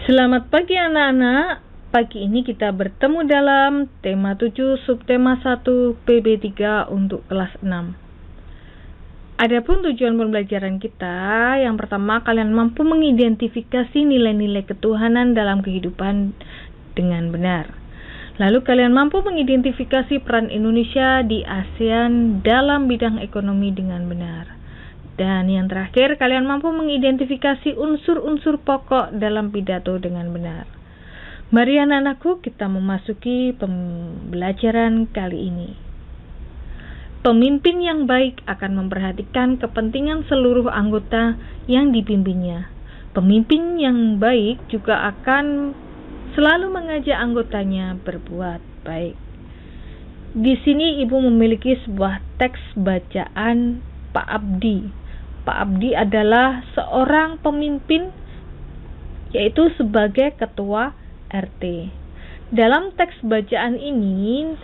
Selamat pagi anak-anak. Pagi ini kita bertemu dalam tema 7 subtema 1 PB3 untuk kelas 6. Adapun tujuan pembelajaran kita, yang pertama kalian mampu mengidentifikasi nilai-nilai ketuhanan dalam kehidupan dengan benar. Lalu kalian mampu mengidentifikasi peran Indonesia di ASEAN dalam bidang ekonomi dengan benar. Dan yang terakhir, kalian mampu mengidentifikasi unsur-unsur pokok dalam pidato dengan benar. Mari anak-anakku, kita memasuki pembelajaran kali ini. Pemimpin yang baik akan memperhatikan kepentingan seluruh anggota yang dipimpinnya. Pemimpin yang baik juga akan selalu mengajak anggotanya berbuat baik. Di sini Ibu memiliki sebuah teks bacaan Pak Abdi. Pak Abdi adalah seorang pemimpin, yaitu sebagai ketua RT. Dalam teks bacaan ini,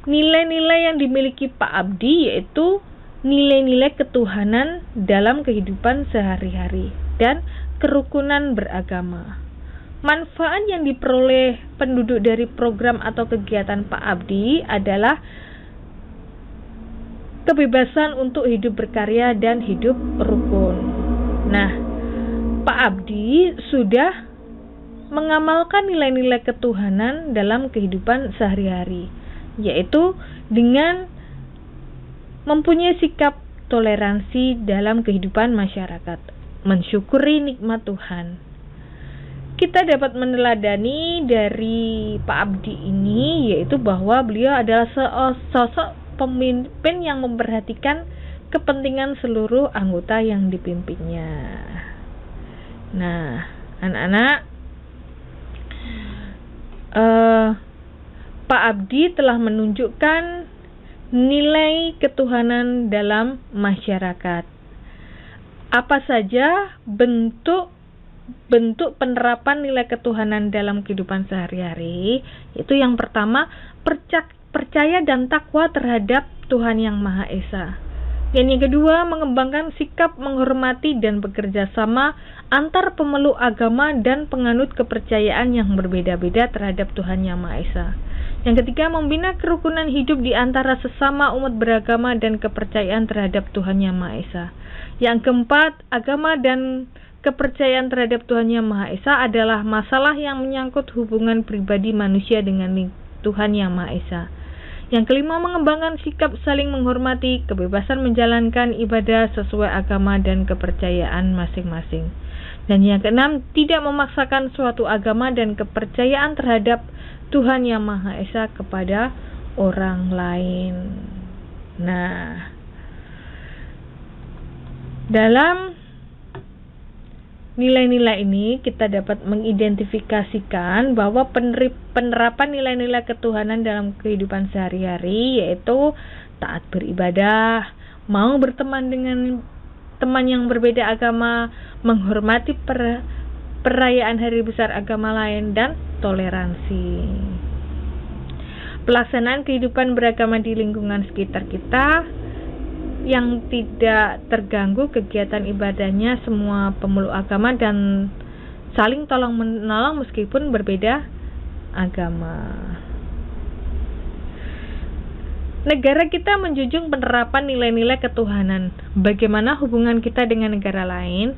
nilai-nilai yang dimiliki Pak Abdi yaitu nilai-nilai ketuhanan dalam kehidupan sehari-hari dan kerukunan beragama. Manfaat yang diperoleh penduduk dari program atau kegiatan Pak Abdi adalah kebebasan untuk hidup berkarya dan hidup rukun. Nah, Pak Abdi sudah mengamalkan nilai-nilai ketuhanan dalam kehidupan sehari-hari, yaitu dengan mempunyai sikap toleransi dalam kehidupan masyarakat, mensyukuri nikmat Tuhan. Kita dapat meneladani dari Pak Abdi ini, yaitu bahwa beliau adalah sosok pemimpin yang memperhatikan kepentingan seluruh anggota yang dipimpinnya. Nah, anak-anak, Pak Abdi telah menunjukkan nilai ketuhanan dalam masyarakat. Apa saja bentuk penerapan nilai ketuhanan dalam kehidupan sehari-hari? Itu yang pertama, percaya dan takwa terhadap Tuhan Yang Maha Esa. Dan yang kedua, mengembangkan sikap menghormati dan bekerja sama antar pemeluk agama dan penganut kepercayaan yang berbeda-beda terhadap Tuhan Yang Maha Esa. Yang ketiga, membina kerukunan hidup di antara sesama umat beragama dan kepercayaan terhadap Tuhan Yang Maha Esa. Yang keempat, agama dan kepercayaan terhadap Tuhan Yang Maha Esa adalah masalah yang menyangkut hubungan pribadi manusia dengan Tuhan Yang Maha Esa. Yang kelima, mengembangkan sikap saling menghormati, kebebasan menjalankan ibadah sesuai agama dan kepercayaan masing-masing. Dan yang keenam, tidak memaksakan suatu agama dan kepercayaan terhadap Tuhan Yang Maha Esa kepada orang lain. Nah, dalam nilai-nilai ini kita dapat mengidentifikasikan bahwa penerapan nilai-nilai ketuhanan dalam kehidupan sehari-hari yaitu taat beribadah, mau berteman dengan teman yang berbeda agama, menghormati perayaan hari besar agama lain, dan toleransi. Pelaksanaan kehidupan beragama di lingkungan sekitar kita yang tidak terganggu kegiatan ibadahnya semua pemeluk agama dan saling tolong-menolong meskipun berbeda agama. Negara kita menjunjung penerapan nilai-nilai ketuhanan. Bagaimana hubungan kita dengan negara lain?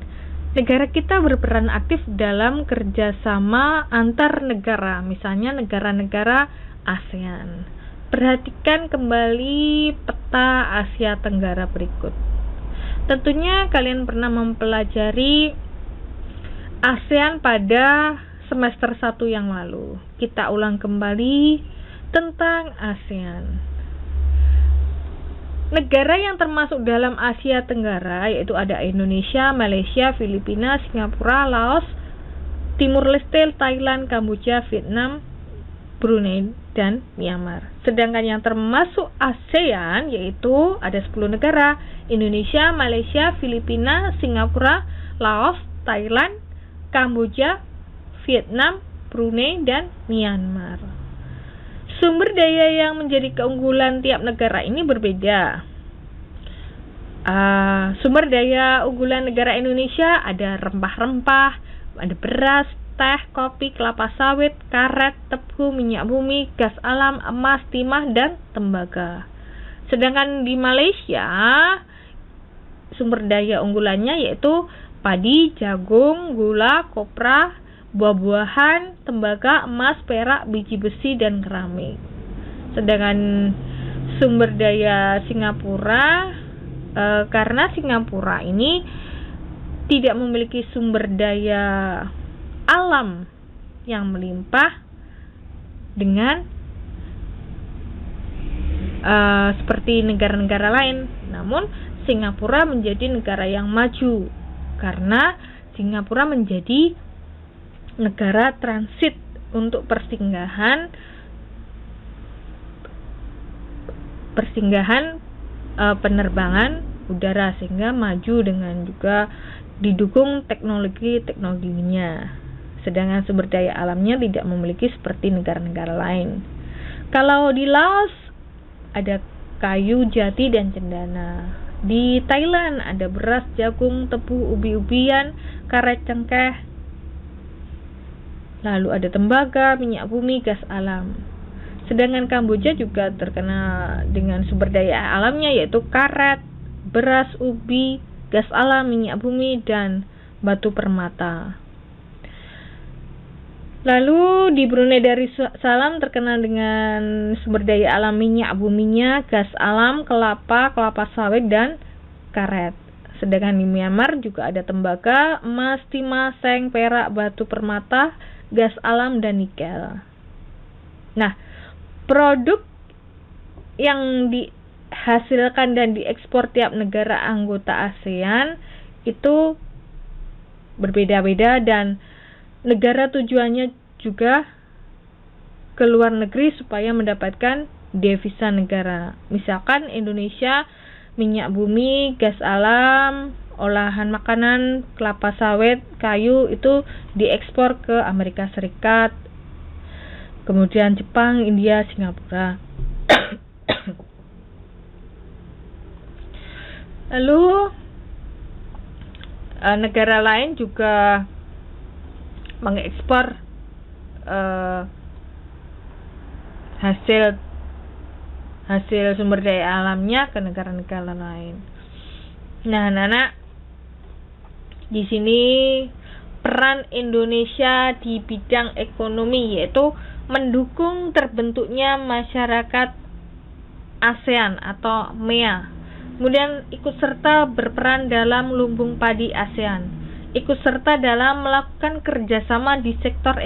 Negara kita berperan aktif dalam kerjasama antar negara, misalnya negara-negara ASEAN. Perhatikan kembali peta Asia Tenggara berikut. Tentunya kalian pernah mempelajari ASEAN pada semester 1 yang lalu. Kita ulang kembali tentang ASEAN. Negara yang termasuk dalam Asia Tenggara yaitu ada Indonesia, Malaysia, Filipina, Singapura, Laos, Timur Leste, Thailand, Kamboja, Vietnam, Brunei, dan Myanmar. Sedangkan yang termasuk ASEAN yaitu ada 10 negara, Indonesia, Malaysia, Filipina, Singapura, Laos, Thailand, Kamboja, Vietnam, Brunei, dan Myanmar. Sumber daya yang menjadi keunggulan tiap negara ini berbeda. Sumber daya unggulan negara Indonesia ada rempah-rempah, Ada beras, teh, kopi, kelapa sawit, karet, tebu, minyak bumi, gas alam, emas, timah, dan tembaga. Sedangkan di Malaysia, sumber daya unggulannya yaitu padi, jagung, gula, kopra, buah-buahan, tembaga, emas, perak, biji besi, dan keramik. Sedangkan sumber daya Singapura, karena Singapura ini tidak memiliki sumber daya alam yang melimpah dengan seperti negara-negara lain. Namun Singapura menjadi negara yang maju karena Singapura menjadi negara transit untuk persinggahan penerbangan udara, sehingga maju dengan juga didukung teknologinya. Sedangkan sumber daya alamnya tidak memiliki seperti negara-negara lain. Kalau di Laos ada kayu jati dan cendana. Di Thailand ada beras, jagung, tebu, ubi-ubian, karet, cengkeh. Lalu ada tembaga, minyak bumi, gas alam. Sedangkan Kamboja juga terkenal dengan sumber daya alamnya yaitu karet, beras, ubi, gas alam, minyak bumi, dan batu permata. Lalu di Brunei Darussalam terkenal dengan sumber daya alam minyak buminya, gas alam, kelapa sawit, dan karet. Sedangkan di Myanmar juga ada tembaga, emas, timah, seng, perak, batu permata, gas alam, dan nikel. Nah, produk yang dihasilkan dan diekspor tiap negara anggota ASEAN itu berbeda-beda, dan negara tujuannya juga ke luar negeri supaya mendapatkan devisa negara. Misalkan Indonesia, minyak bumi, gas alam, olahan makanan, kelapa sawit, kayu itu diekspor ke Amerika Serikat, kemudian Jepang, India, Singapura. Lalu negara lain juga mengekspor hasil sumber daya alamnya ke negara-negara lain. Nah, anak-anak, di sini peran Indonesia di bidang ekonomi yaitu mendukung terbentuknya masyarakat ASEAN atau MEA. Kemudian ikut serta berperan dalam lumbung padi ASEAN. Ikut serta dalam melakukan kerjasama di sektor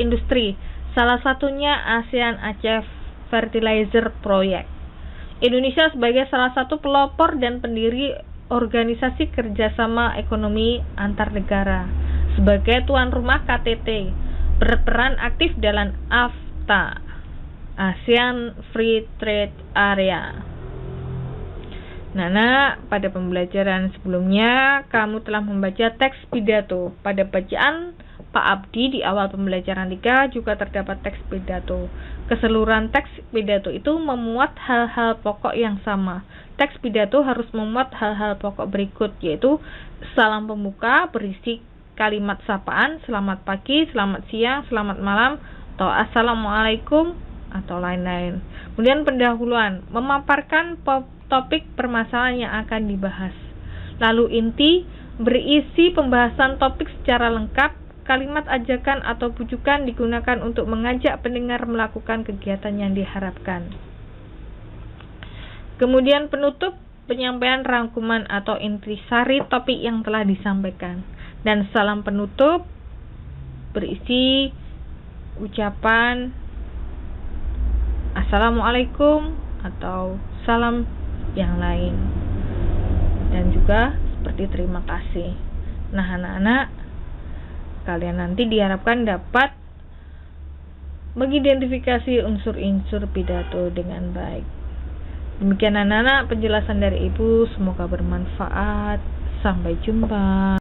industri. Salah satunya ASEAN Aceh Fertilizer Project. Indonesia sebagai salah satu pelopor dan pendiri Organisasi Kerjasama Ekonomi Antar Negara sebagai tuan rumah KTT berperan aktif dalam AFTA, ASEAN Free Trade Area. Nana, pada pembelajaran sebelumnya kamu telah membaca teks pidato. Pada bacaan Pak Abdi di awal pembelajaran 3 juga terdapat teks pidato. Keseluruhan teks pidato itu memuat hal-hal pokok yang sama. Teks pidato harus memuat hal-hal pokok berikut, yaitu salam pembuka berisi kalimat sapaan, selamat pagi, selamat siang, selamat malam, atau assalamualaikum, atau lain-lain. Kemudian pendahuluan, memaparkan topik permasalahan yang akan dibahas. Lalu inti, berisi pembahasan topik secara lengkap. Kalimat ajakan atau bujukan digunakan untuk mengajak pendengar melakukan kegiatan yang diharapkan. Kemudian penutup, penyampaian rangkuman atau intisari topik yang telah disampaikan. Dan salam penutup berisi ucapan assalamualaikum atau salam yang lain, dan juga seperti terima kasih. Nah, anak-anak, kalian nanti diharapkan dapat mengidentifikasi unsur-unsur pidato dengan baik. Demikian anak-anak penjelasan dari Ibu, semoga bermanfaat. Sampai jumpa.